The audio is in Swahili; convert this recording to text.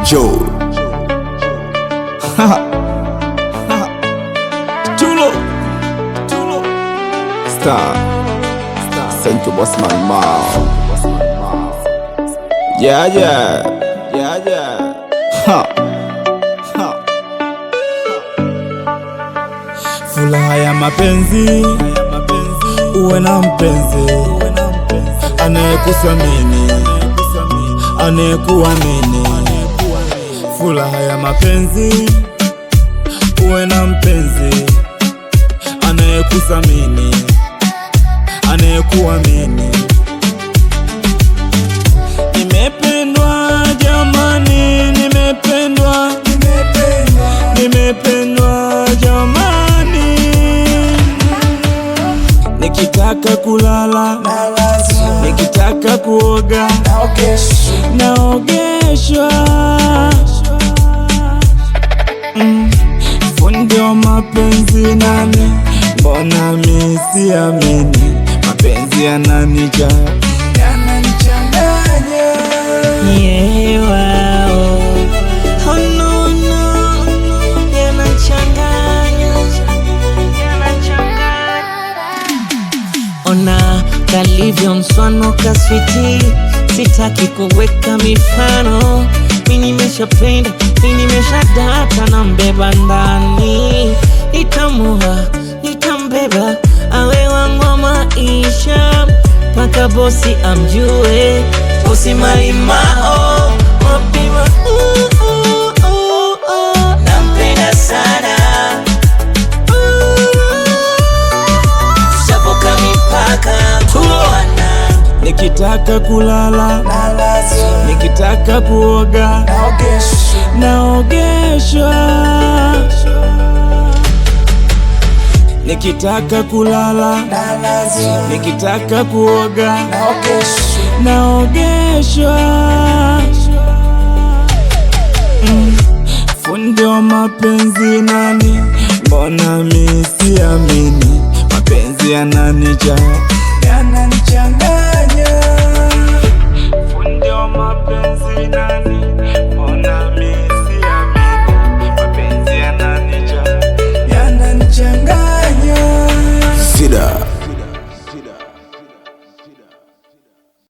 Joe. Tulo Star Sento Bossman Mao. Yeah. Furaha ya mapenzi, uwe na mpenzi anayekusamini, anayekuamini. Furaha ya mapenzi, uwe na mpenzi anayekusamini, anayekuamini. Nimependwa jamani, nimependwa jamani. Nikitaka kulala, nikitaka kuoga, naogeshwa. Fundi wa mapenzi nani? Mbona mi siamini? Mapenzi yananijaa, yananichanganya. Ona kalivyo mswano kaswiti, sitaki kuweka mifano. Mimi nimeshapenda, mimi nimeshadata, na mbeba ndani. Nitamuha, nitambeba, awe wangu wa maisha, mpaka bosi amjue, bosi Malimao Mapima. Nampenda sana, tushavuka mipaka kuoana. Nikitaka kulala, nikitaka kuoga, naogeshwa. Nikitaka kulala, nikitaka kuoga, naogeshwa. Fundi wa mapenzi nani? Mbona mi siamini? Mapenzi yananijaa.